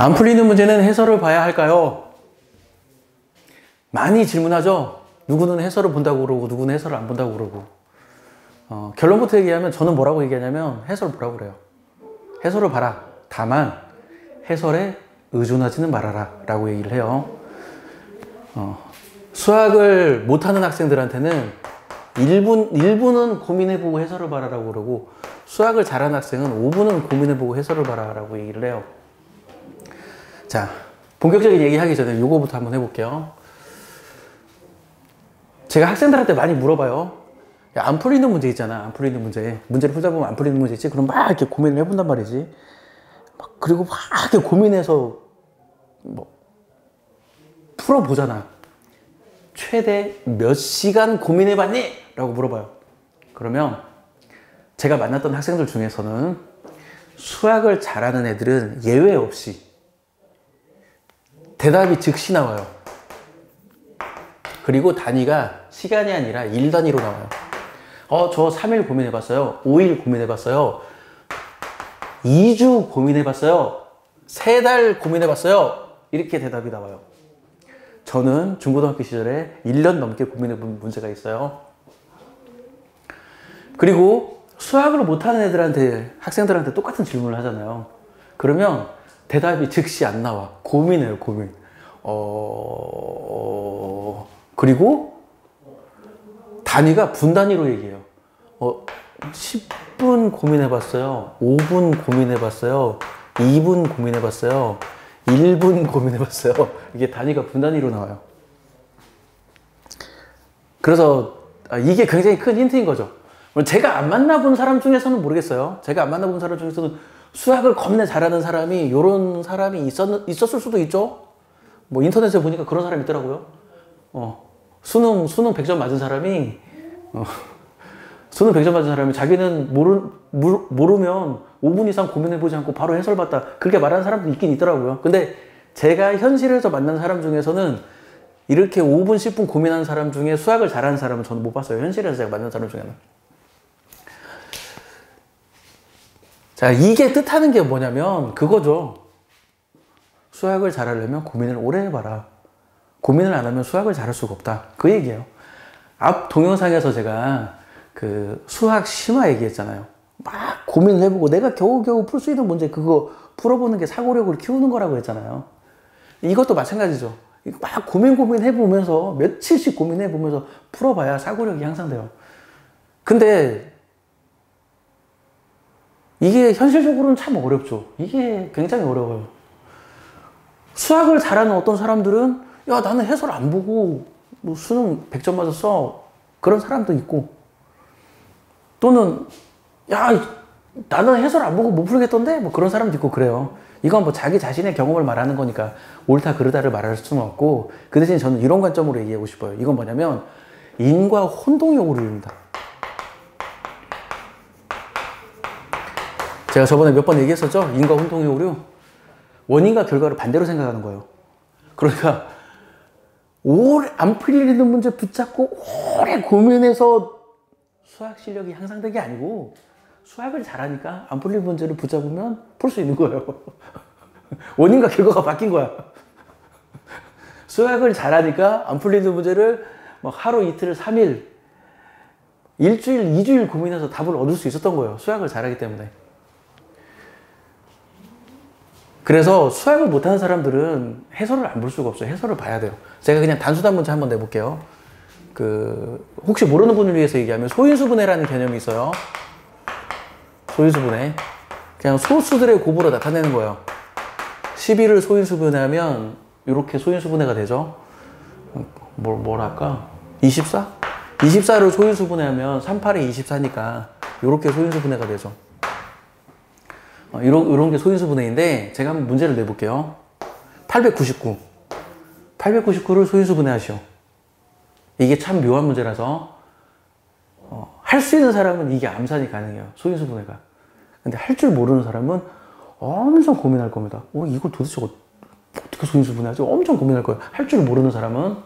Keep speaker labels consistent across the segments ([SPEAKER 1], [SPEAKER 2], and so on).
[SPEAKER 1] 안 풀리는 문제는 해설을 봐야 할까요? 많이 질문하죠? 누구는 해설을 본다고 그러고 누구는 해설을 안 본다고 그러고 결론부터 얘기하면 저는 뭐라고 얘기하냐면 해설을 보라고 그래요. 해설을 봐라. 다만 해설에 의존하지는 말아라 라고 얘기를 해요. 수학을 못하는 학생들한테는 일부는 고민해보고 해설을 봐라라고 그러고 수학을 잘하는 학생은 5분은 고민해보고 해설을 봐라라고 얘기를 해요. 자, 본격적인 얘기 하기 전에 요거부터 한번 해볼게요. 제가 학생들한테 많이 물어봐요. 야, 안 풀리는 문제 있잖아. 안 풀리는 문제. 문제를 풀다 보면 안 풀리는 문제 있지? 그럼 막 이렇게 고민을 해본단 말이지. 그리고 막 이렇게 고민해서 풀어보잖아. 최대 몇 시간 고민해봤니? 라고 물어봐요. 그러면 제가 만났던 학생들 중에서는 수학을 잘하는 애들은 예외 없이 대답이 즉시 나와요. 그리고 단위가 시간이 아니라 일 단위로 나와요. 저 3일 고민해봤어요. 5일 고민해봤어요. 2주 고민해봤어요. 3달 고민해봤어요. 이렇게 대답이 나와요. 저는 중고등학교 시절에 1년 넘게 고민해본 문제가 있어요. 그리고 수학을 못하는 애들한테, 학생들한테 똑같은 질문을 하잖아요. 그러면 대답이 즉시 안 나와. 고민해요, 고민. 그리고 단위가 분 단위로 얘기해요. 10분 고민해봤어요. 5분 고민해봤어요. 2분 고민해봤어요. 1분 고민해봤어요. 이게 단위가 분 단위로 나와요. 그래서 이게 굉장히 큰 힌트인 거죠. 제가 안 만나본 사람 중에서는 모르겠어요. 제가 안 만나본 사람 중에서는 수학을 겁내 잘하는 사람이 이런 사람이 있었을 수도 있죠. 뭐 인터넷에 보니까 그런 사람이 있더라고요. 수능 100점 맞은 사람이 수능 100점 맞은 사람이 자기는 모르면 5분 이상 고민해보지 않고 바로 해설 봤다. 그렇게 말하는 사람도 있긴 있더라고요. 근데 제가 현실에서 만난 사람 중에서는 이렇게 5분, 10분 고민하는 사람 중에 수학을 잘하는 사람은 저는 못 봤어요. 현실에서 제가 만난 사람 중에는. 자, 이게 뜻하는 게 뭐냐면 그거죠. 수학을 잘하려면 고민을 오래 해봐라. 고민을 안 하면 수학을 잘할 수가 없다. 그 얘기예요. 앞 동영상에서 제가 그 수학 심화 얘기했잖아요. 막 고민을 해보고 내가 겨우겨우 풀 수 있는 문제 그거 풀어보는 게 사고력을 키우는 거라고 했잖아요. 이것도 마찬가지죠. 막 고민해보면서 며칠씩 고민해보면서 풀어봐야 사고력이 향상돼요. 근데 이게 현실적으로는 참 어렵죠. 이게 굉장히 어려워요. 수학을 잘하는 어떤 사람들은 야, 나는 해설 안 보고 뭐 수능 100점 맞았어. 그런 사람도 있고, 또는 야, 나는 해설 안 보고 못 풀겠던데? 뭐 그런 사람도 있고 그래요. 이건 뭐 자기 자신의 경험을 말하는 거니까 옳다 그르다를 말할 수는 없고, 그 대신 저는 이런 관점으로 얘기하고 싶어요. 이건 뭐냐면 인과 혼동의 오류입니다. 제가 저번에 몇 번 얘기했었죠? 인과 혼동의 오류. 원인과 결과를 반대로 생각하는 거예요. 그러니까 오래 안 풀리는 문제 붙잡고 오래 고민해서 수학 실력이 향상된 게 아니고, 수학을 잘하니까 안 풀리는 문제를 붙잡으면 풀 수 있는 거예요. 원인과 결과가 바뀐 거야. 수학을 잘하니까 안 풀리는 문제를 막 하루 이틀 3일 일주일 2주일 고민해서 답을 얻을 수 있었던 거예요. 수학을 잘하기 때문에. 그래서 수학을 못하는 사람들은 해설을 안 볼 수가 없어요. 해설을 봐야 돼요. 제가 그냥 단수단 문제 한번 내볼게요. 혹시 모르는 분을 위해서 얘기하면 소인수분해라는 개념이 있어요. 소인수분해. 그냥 소수들의 곱으로 나타내는 거예요. 11을 소인수분해하면 이렇게 소인수분해가 되죠. 뭘 할까? 24? 24를 소인수분해하면 38에 24니까 이렇게 소인수분해가 되죠. 이런 게 소인수분해인데, 제가 한번 문제를 내볼게요. 899를 소인수분해 하시오. 이게 참 묘한 문제라서 할 수 있는 사람은 이게 암산이 가능해요. 소인수분해가. 근데 할 줄 모르는 사람은 엄청 고민할 겁니다. 이걸 도대체 어떻게 소인수분해하지? 엄청 고민할 거예요. 할 줄 모르는 사람은.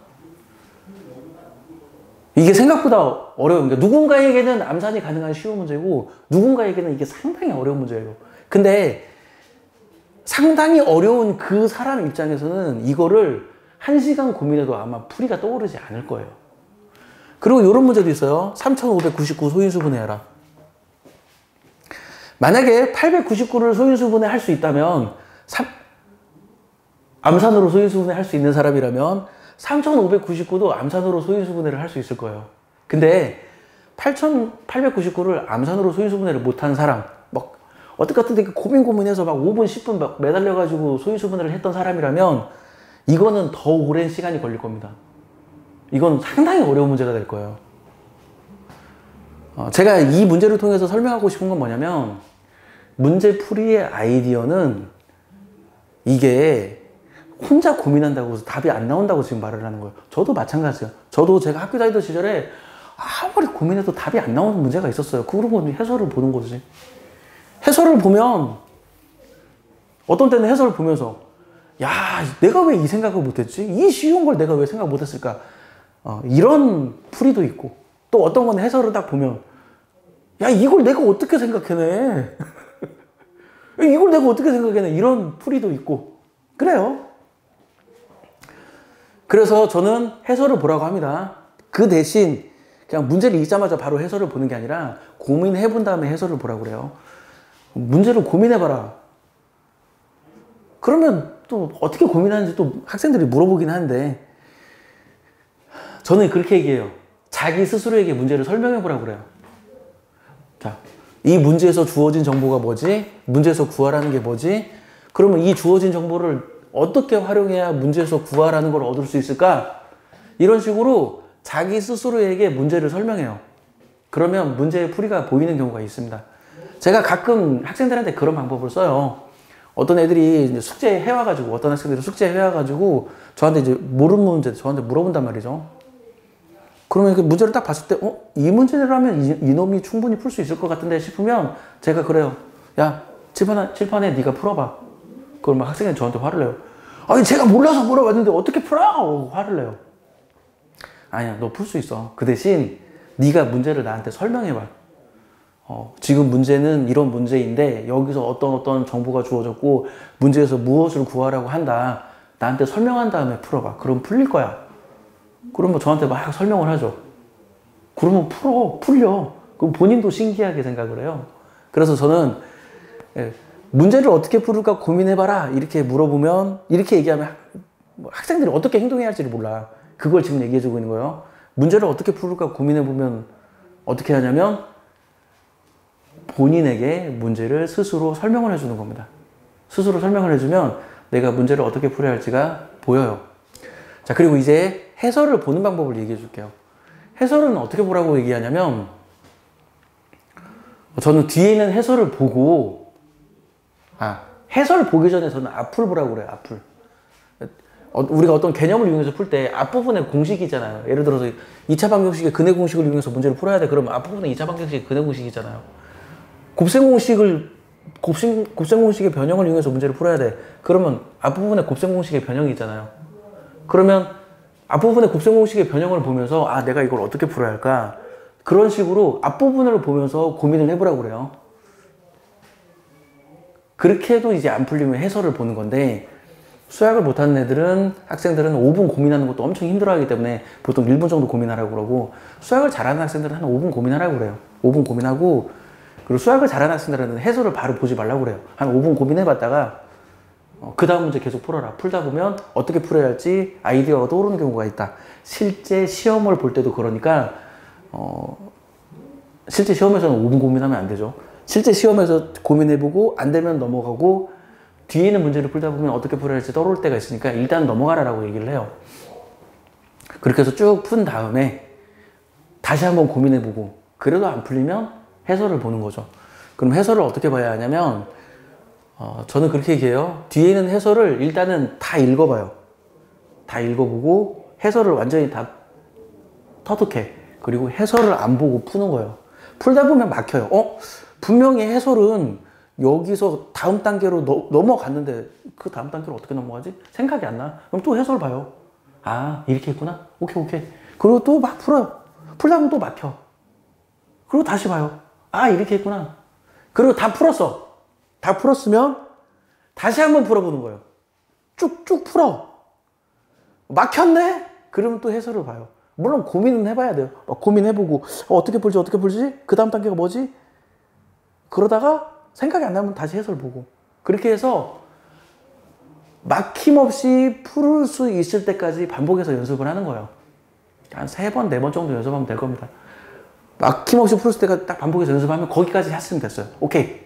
[SPEAKER 1] 이게 생각보다 어려워요. 그러니까 누군가에게는 암산이 가능한 쉬운 문제고, 누군가에게는 이게 상당히 어려운 문제예요. 근데 상당히 어려운 그 사람 입장에서는 이거를 1시간 고민해도 아마 풀이가 떠오르지 않을 거예요. 그리고 이런 문제도 있어요. 3599 소인수분해해라. 만약에 899를 소인수분해 할 수 있다면 암산으로 소인수분해 할 수 있는 사람이라면 3599도 암산으로 소인수분해를 할 수 있을 거예요. 근데 8899를 암산으로 소인수분해를 못한 사람, 막 어떻게 고민해서 막 5분 10분 막 매달려가지고 소인수분해를 했던 사람이라면 이거는 더 오랜 시간이 걸릴 겁니다. 이건 상당히 어려운 문제가 될 거예요. 제가 이 문제를 통해서 설명하고 싶은 건 뭐냐면, 문제풀이의 아이디어는 이게 혼자 고민한다고 해서 답이 안 나온다고 지금 말을 하는 거예요. 저도 마찬가지예요. 저도 제가 학교 다니던 시절에 아무리 고민해도 답이 안 나오는 문제가 있었어요. 그러고 해설을 보는 거지. 해설을 보면 어떤 때는 해설을 보면서 야, 내가 왜 이 생각을 못했지? 이 쉬운 걸 내가 왜 생각 못했을까? 이런 풀이도 있고, 또 어떤 건 해설을 딱 보면 야, 이걸 내가 어떻게 생각해내? 이걸 내가 어떻게 생각해내? 이런 풀이도 있고 그래요. 그래서 저는 해설을 보라고 합니다. 그 대신 그냥 문제를 읽자마자 바로 해설을 보는 게 아니라 고민해 본 다음에 해설을 보라고 그래요. 문제를 고민해봐라. 그러면 또 어떻게 고민하는지 또 학생들이 물어보긴 하는데, 저는 그렇게 얘기해요. 자기 스스로에게 문제를 설명해 보라고 그래요. 자, 이 문제에서 주어진 정보가 뭐지? 문제에서 구하라는 게 뭐지? 그러면 이 주어진 정보를 어떻게 활용해야 문제에서 구하라는 걸 얻을 수 있을까? 이런 식으로 자기 스스로에게 문제를 설명해요. 그러면 문제의 풀이가 보이는 경우가 있습니다. 제가 가끔 학생들한테 그런 방법을 써요. 어떤 애들이 이제 숙제 해와가지고, 어떤 학생들이 숙제 해와가지고 저한테 이제 모르는 문제 저한테 물어본단 말이죠. 그러면 그 문제를 딱 봤을 때, 이 문제라면 이놈이 충분히 풀 수 있을 것 같은데 싶으면 제가 그래요. 야, 칠판에 네가 풀어봐. 그러면 학생이 저한테 화를 내요. 아니, 제가 몰라서 물어봤는데 어떻게 풀어? 화를 내요. 아니야, 너 풀 수 있어. 그 대신 네가 문제를 나한테 설명해봐. 지금 문제는 이런 문제인데 여기서 어떤 정보가 주어졌고 문제에서 무엇을 구하라고 한다. 나한테 설명한 다음에 풀어봐. 그럼 풀릴 거야. 그러면 저한테 막 설명을 하죠. 그러면 풀려. 그럼 본인도 신기하게 생각을 해요. 그래서 저는 문제를 어떻게 풀을까 고민해봐라. 이렇게 물어보면, 이렇게 얘기하면 학생들이 어떻게 행동해야 할지를 몰라. 그걸 지금 얘기해주고 있는 거예요. 문제를 어떻게 풀을까 고민해보면 어떻게 하냐면 본인에게 문제를 스스로 설명을 해주는 겁니다. 스스로 설명을 해주면 내가 문제를 어떻게 풀어야 할지가 보여요. 자, 그리고 이제 해설을 보는 방법을 얘기해 줄게요. 해설은 어떻게 보라고 얘기하냐면, 저는 뒤에 있는 해설을 보고, 해설을 보기 전에 저는 앞을 보라고 그래요. 앞을. 우리가 어떤 개념을 이용해서 풀 때 앞부분에 공식이 있잖아요. 예를 들어서 2차 방정식의 근해 공식을 이용해서 문제를 풀어야 돼. 그러면 앞부분에 2차 방정식의 근해 공식이 있잖아요. 곱셈 공식의 변형을 이용해서 문제를 풀어야 돼. 그러면 앞부분에 곱셈 공식의 변형이 있잖아요. 그러면 앞부분에 곱셈 공식의 변형을 보면서 내가 이걸 어떻게 풀어야 할까? 그런 식으로 앞부분을 보면서 고민을 해보라고 그래요. 그렇게 해도 이제 안 풀리면 해설을 보는 건데, 수학을 못하는 학생들은 5분 고민하는 것도 엄청 힘들어하기 때문에 보통 1분 정도 고민하라고 그러고, 수학을 잘하는 학생들은 한 5분 고민하라고 그래요. 5분 고민하고, 그리고 수학을 잘하는 학생들은 해설을 바로 보지 말라고 그래요. 한 5분 고민해봤다가 그 다음 문제 계속 풀어라. 풀다 보면 어떻게 풀어야 할지 아이디어가 떠오르는 경우가 있다. 실제 시험을 볼 때도 그러니까 실제 시험에서는 5분 고민하면 안 되죠. 실제 시험에서 고민해보고 안 되면 넘어가고, 뒤에 있는 문제를 풀다 보면 어떻게 풀어야 할지 떠오를 때가 있으니까 일단 넘어가라라고 얘기를 해요. 그렇게 해서 쭉 푼 다음에 다시 한번 고민해보고, 그래도 안 풀리면 해설을 보는 거죠. 그럼 해설을 어떻게 봐야 하냐면, 저는 그렇게 얘기해요. 뒤에 있는 해설을 일단은 다 읽어봐요. 다 읽어보고 해설을 완전히 다 터득해. 그리고 해설을 안 보고 푸는 거예요. 풀다 보면 막혀요. 분명히 해설은 여기서 다음 단계로 넘어갔는데 그 다음 단계로 어떻게 넘어가지? 생각이 안 나. 그럼 또 해설 봐요. 이렇게 했구나? 오케이. 그리고 또 막 풀어요. 풀다 보면 또 막혀. 그리고 다시 봐요. 이렇게 했구나. 그리고 다 풀었어. 다 풀었으면 다시 한번 풀어보는 거예요. 쭉쭉 풀어. 막혔네? 그러면 또 해설을 봐요. 물론 고민은 해봐야 돼요. 고민해보고 어떻게 풀지 어떻게 풀지? 그 다음 단계가 뭐지? 그러다가 생각이 안 나면 다시 해설 보고 그렇게 해서 막힘없이 풀 수 있을 때까지 반복해서 연습을 하는 거예요. 한 3번, 4번 정도 연습하면 될 겁니다. 막힘없이 풀 수 있을 때까지 딱 반복해서 연습하면 거기까지 했으면 됐어요. 오케이.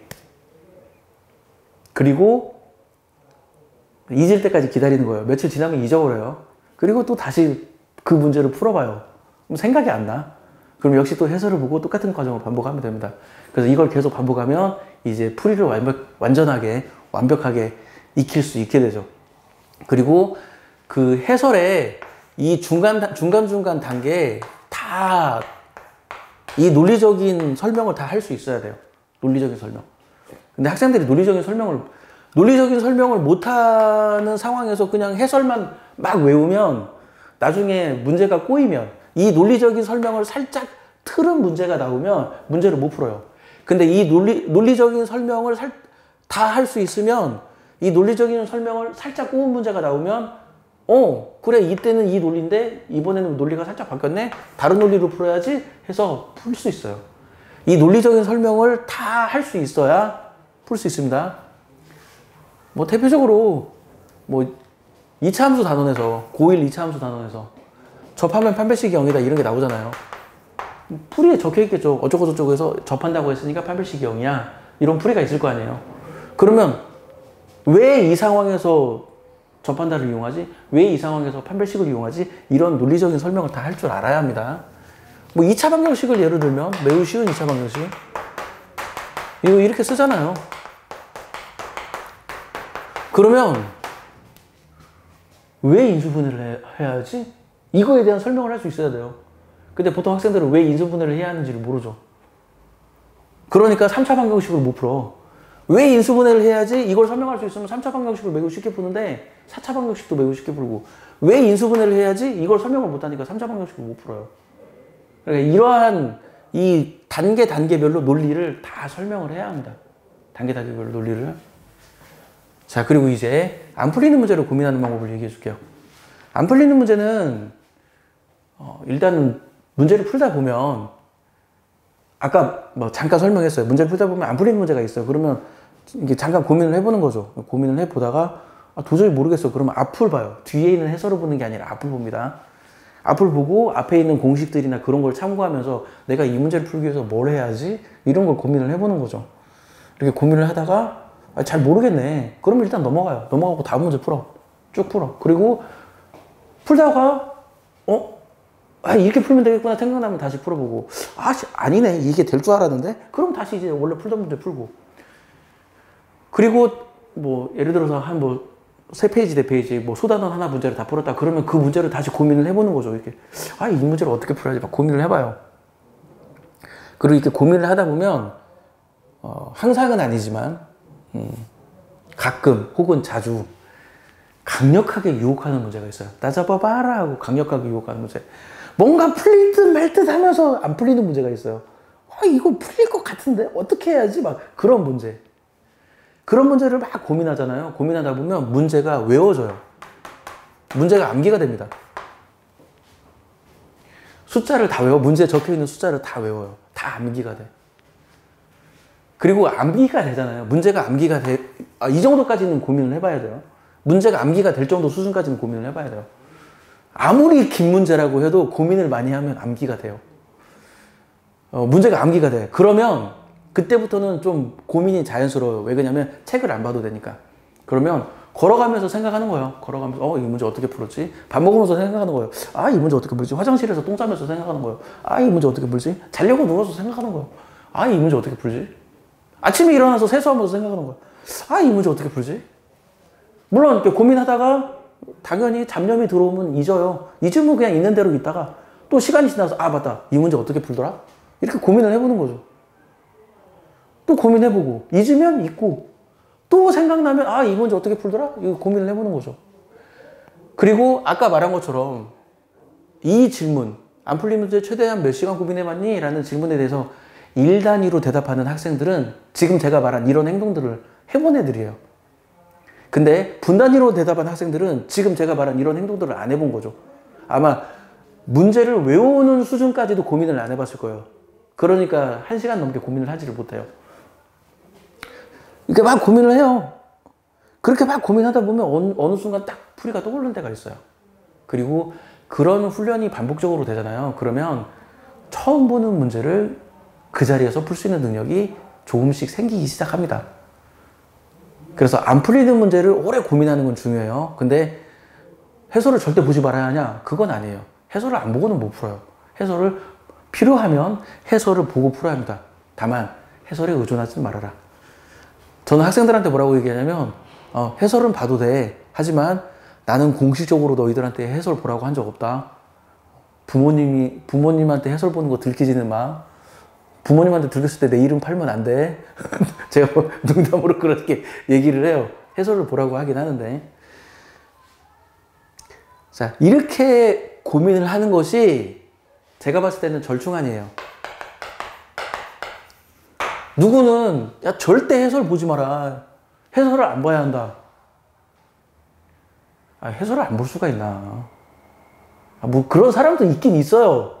[SPEAKER 1] 그리고 잊을 때까지 기다리는 거예요. 며칠 지나면 잊어버려요. 그리고 또 다시 그 문제를 풀어봐요. 그럼 생각이 안 나. 그럼 역시 또 해설을 보고 똑같은 과정을 반복하면 됩니다. 그래서 이걸 계속 반복하면 이제 풀이를 완벽하게 익힐 수 있게 되죠. 그리고 그 해설에 이 중간중간 단계에 다 이 논리적인 설명을 다 할 수 있어야 돼요. 논리적인 설명. 근데 학생들이 논리적인 설명을 못하는 상황에서 그냥 해설만 막 외우면 나중에 문제가 꼬이면 이 논리적인 설명을 살짝 틀은 문제가 나오면 문제를 못 풀어요. 근데 이 논리적인 설명을 다 할 수 있으면 이 논리적인 설명을 살짝 꼬은 문제가 나오면 그래 이때는 이 논리인데 이번에는 논리가 살짝 바뀌었네? 다른 논리로 풀어야지 해서 풀 수 있어요. 이 논리적인 설명을 다 할 수 있어야 풀 수 있습니다. 뭐 대표적으로 뭐 2차 함수 단원에서 고1 2차 함수 단원에서 접하면 판별식이 0이다 이런 게 나오잖아요. 풀이에 적혀 있겠죠. 어쩌고 저쩌고 해서 접한다고 했으니까 판별식이 0이야. 이런 풀이가 있을 거 아니에요. 그러면 왜 이 상황에서 접한다를 이용하지? 왜 이 상황에서 판별식을 이용하지? 이런 논리적인 설명을 다 할 줄 알아야 합니다. 뭐 2차 방정식을 예를 들면 매우 쉬운 2차 방정식 이거 이렇게 쓰잖아요. 그러면 왜 인수분해를 해야 하지? 이거에 대한 설명을 할 수 있어야 돼요. 근데 보통 학생들은 왜 인수분해를 해야 하는지를 모르죠. 그러니까 3차 방정식을 못 풀어. 왜 인수분해를 해야지? 이걸 설명할 수 있으면 3차 방정식을 매우 쉽게 푸는데 4차 방정식도 매우 쉽게 풀고 왜 인수분해를 해야지? 이걸 설명을 못하니까 3차 방정식을 못 풀어요. 그러니까 이러한 이 단계별로 논리를 다 설명을 해야 합니다. 단계별로 논리를. 자, 그리고 이제 안 풀리는 문제를 고민하는 방법을 얘기해 줄게요. 안 풀리는 문제는 일단 문제를 풀다 보면 아까 뭐 잠깐 설명했어요. 문제를 풀다 보면 안 풀리는 문제가 있어요. 그러면 이게 잠깐 고민을 해보는 거죠. 고민을 해보다가 도저히 모르겠어. 그러면 앞을 봐요. 뒤에 있는 해설을 보는 게 아니라 앞을 봅니다. 앞을 보고 앞에 있는 공식들이나 그런 걸 참고하면서 내가 이 문제를 풀기 위해서 뭘 해야지? 이런 걸 고민을 해보는 거죠. 이렇게 고민을 하다가 잘 모르겠네. 그러면 일단 넘어가요. 넘어가고 다음 문제 풀어. 쭉 풀어. 그리고 풀다가 이렇게 풀면 되겠구나 생각나면 다시 풀어보고 아니네 이게 될 줄 알았는데 그럼 다시 이제 원래 풀던 문제 풀고 그리고 뭐 예를 들어서 한 뭐 3페이지 4페이지 뭐 소단원 하나 문제를 다 풀었다 그러면 그 문제를 다시 고민을 해보는 거죠. 이렇게 이 문제를 어떻게 풀어야지 막 고민을 해봐요. 그리고 이렇게 고민을 하다 보면 항상은 아니지만 가끔 혹은 자주 강력하게 유혹하는 문제가 있어요. 따져봐봐라 하고 강력하게 유혹하는 문제. 뭔가 풀릴 듯 말 듯 하면서 안 풀리는 문제가 있어요. 이거 풀릴 것 같은데 어떻게 해야지 막 그런 문제. 그런 문제를 막 고민하잖아요. 고민하다 보면 문제가 외워져요. 문제가 암기가 됩니다. 숫자를 다 외워. 문제에 적혀있는 숫자를 다 외워요. 다 암기가 돼. 그리고 암기가 되잖아요. 문제가 암기가 돼. 이 정도까지는 고민을 해봐야 돼요. 문제가 암기가 될 정도 수준까지는 고민을 해봐야 돼요. 아무리 긴 문제라고 해도 고민을 많이 하면 암기가 돼요. 문제가 암기가 돼. 그러면 그때부터는 좀 고민이 자연스러워요. 왜 그러냐면 책을 안 봐도 되니까. 그러면 걸어가면서 생각하는 거예요. 걸어가면서 이 문제 어떻게 풀었지? 밥 먹으면서 생각하는 거예요. 이 문제 어떻게 풀지? 화장실에서 똥 싸면서 생각하는 거예요. 이 문제 어떻게 풀지? 자려고 누워서 생각하는 거예요. 이 문제 어떻게 풀지? 아침에 일어나서 세수하면서 생각하는 거예요. 이 문제 어떻게 풀지? 물론 이렇게 고민하다가 당연히 잡념이 들어오면 잊어요. 잊으면 그냥 있는 대로 있다가 또 시간이 지나서 맞다. 이 문제 어떻게 풀더라? 이렇게 고민을 해보는 거죠. 또 고민해보고 잊으면 잊고 또 생각나면 이 문제 어떻게 풀더라? 이거 고민을 해보는 거죠. 그리고 아까 말한 것처럼 이 질문 안 풀린 문제 최대한 몇 시간 고민해봤니? 라는 질문에 대해서 일 단위로 대답하는 학생들은 지금 제가 말한 이런 행동들을 해본 애들이에요. 근데 분단위로 대답한 학생들은 지금 제가 말한 이런 행동들을 안 해본 거죠. 아마 문제를 외우는 수준까지도 고민을 안 해봤을 거예요. 그러니까 1시간 넘게 고민을 하지를 못해요. 그러니까 막 고민을 해요. 그렇게 막 고민하다 보면 어느 순간 딱 풀이가 떠오르는 때가 있어요. 그리고 그런 훈련이 반복적으로 되잖아요. 그러면 처음 보는 문제를 그 자리에서 풀 수 있는 능력이 조금씩 생기기 시작합니다. 그래서 안 풀리는 문제를 오래 고민하는 건 중요해요. 근데 해설을 절대 보지 말아야 하냐? 그건 아니에요. 해설을 안 보고는 못 풀어요. 해설을 필요하면 해설을 보고 풀어야 합니다. 다만 해설에 의존하지 말아라. 저는 학생들한테 뭐라고 얘기하냐면 해설은 봐도 돼. 하지만 나는 공식적으로 너희들한테 해설 보라고 한 적 없다. 부모님한테 해설 보는 거 들키지는 마. 부모님한테 들켰을 때 내 이름 팔면 안 돼. 제가 농담으로 그렇게 얘기를 해요. 해설을 보라고 하긴 하는데. 자, 이렇게 고민을 하는 것이 제가 봤을 때는 절충안이에요. 누구는 야 절대 해설 보지 마라. 해설을 안 봐야 한다. 해설을 안 볼 수가 있나. 뭐 그런 사람도 있긴 있어요.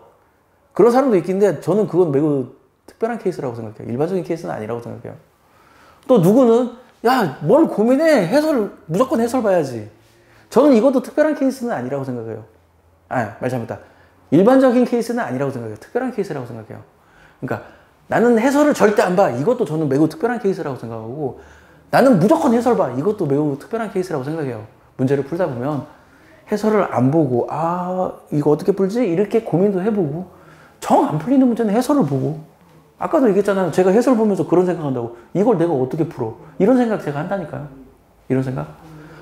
[SPEAKER 1] 그런 사람도 있긴데 저는 그건 매우 특별한 케이스라고 생각해요. 일반적인 케이스는 아니라고 생각해요. 또 누구는 야 뭘 고민해. 무조건 해설 봐야지. 저는 이것도 특별한 케이스는 아니라고 생각해요. 말 잘못했다. 일반적인 케이스는 아니라고 생각해요. 특별한 케이스라고 생각해요. 그러니까 나는 해설을 절대 안 봐. 이것도 저는 매우 특별한 케이스라고 생각하고 나는 무조건 해설 봐. 이것도 매우 특별한 케이스라고 생각해요. 문제를 풀다 보면 해설을 안 보고 이거 어떻게 풀지? 이렇게 고민도 해보고 정 안 풀리는 문제는 해설을 보고 아까도 얘기했잖아요. 제가 해설 보면서 그런 생각한다고. 이걸 내가 어떻게 풀어? 이런 생각 제가 한다니까요. 이런 생각.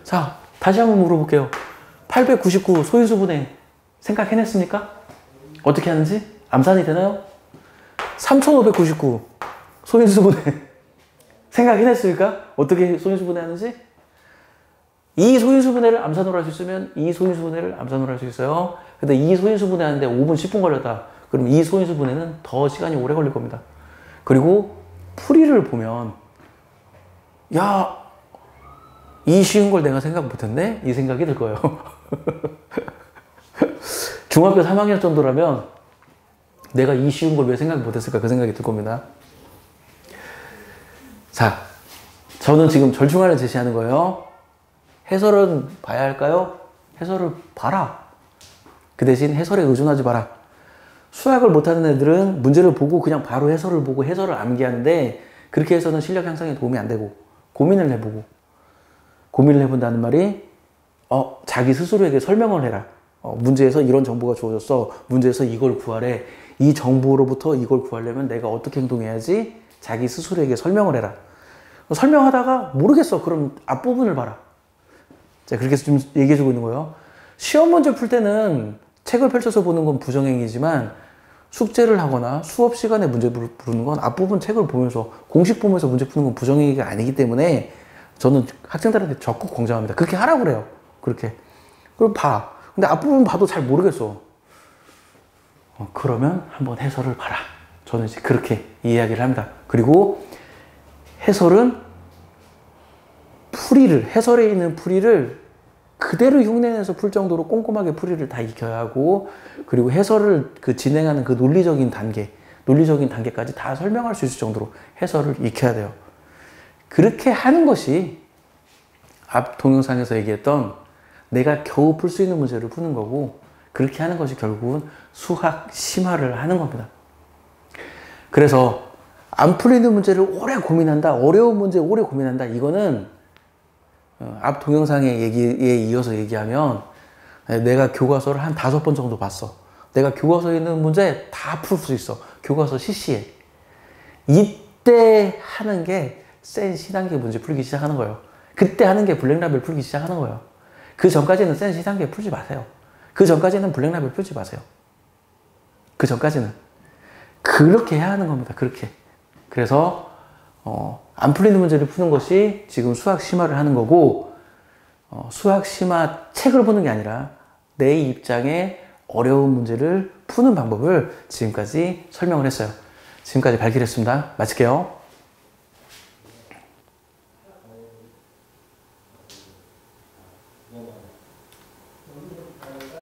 [SPEAKER 1] 자, 다시 한번 물어볼게요. 899 소인수분해 생각해냈습니까? 어떻게 하는지? 암산이 되나요? 3599 소인수분해 생각해냈습니까? 어떻게 소인수분해 하는지? 이 소인수분해를 암산으로 할 수 있으면 이 소인수분해를 암산으로 할 수 있어요. 근데 이 소인수분해 하는데 5분 10분 걸렸다. 그럼 이 소인수분해는 더 시간이 오래 걸릴 겁니다. 그리고 풀이를 보면 야, 이 쉬운 걸 내가 생각 못했네? 이 생각이 들 거예요. 중학교 3학년 정도라면 내가 이 쉬운 걸 왜 생각 못했을까? 그 생각이 들 겁니다. 자, 저는 지금 절충안을 제시하는 거예요. 해설은 봐야 할까요? 해설을 봐라. 그 대신 해설에 의존하지 마라. 수학을 못하는 애들은 문제를 보고 그냥 바로 해설을 보고 해설을 암기하는데 그렇게 해서는 실력 향상에 도움이 안 되고 고민을 해보고 고민을 해본다는 말이 자기 스스로에게 설명을 해라. 문제에서 이런 정보가 주어졌어. 문제에서 이걸 구하래. 이 정보로부터 이걸 구하려면 내가 어떻게 행동해야지? 자기 스스로에게 설명을 해라. 설명하다가 모르겠어. 그럼 앞부분을 봐라. 자, 그렇게 좀 얘기해주고 있는 거예요. 시험 문제 풀 때는 책을 펼쳐서 보는 건 부정행위지만 숙제를 하거나 수업 시간에 문제 푸는 건 앞부분 책을 보면서 공식 보면서 문제 푸는 건 부정행위가 아니기 때문에 저는 학생들한테 적극 권장합니다. 그렇게 하라고 그래요. 그렇게. 그럼 봐. 근데 앞부분 봐도 잘 모르겠어. 그러면 한번 해설을 봐라. 저는 이제 그렇게 이야기를 합니다. 그리고 해설은 해설에 있는 풀이를 그대로 흉내내서 풀 정도로 꼼꼼하게 풀이를 다 익혀야 하고, 그리고 해설을 진행하는 그 논리적인 단계까지 다 설명할 수 있을 정도로 해설을 익혀야 돼요. 그렇게 하는 것이 앞 동영상에서 얘기했던 내가 겨우 풀 수 있는 문제를 푸는 거고, 그렇게 하는 것이 결국은 수학 심화를 하는 겁니다. 그래서 안 풀리는 문제를 오래 고민한다, 어려운 문제 오래 고민한다, 이거는 앞 동영상의 얘기에 이어서 얘기하면 내가 교과서를 한 5번 정도 봤어. 내가 교과서에 있는 문제 다 풀 수 있어. 교과서 CC에. 이때 하는 게 센 C단계 문제 풀기 시작하는 거예요. 그때 하는 게 블랙라벨 풀기 시작하는 거예요. 그 전까지는 센 C단계 풀지 마세요. 그 전까지는 블랙라벨 풀지 마세요. 그 전까지는. 그렇게 해야 하는 겁니다. 그렇게. 그래서 안 풀리는 문제를 푸는 것이 지금 수학 심화를 하는 거고, 수학 심화 책을 보는 게 아니라 내 입장에 어려운 문제를 푸는 방법을 지금까지 설명을 했어요. 지금까지 발길했습니다. 마칠게요.
[SPEAKER 2] 어.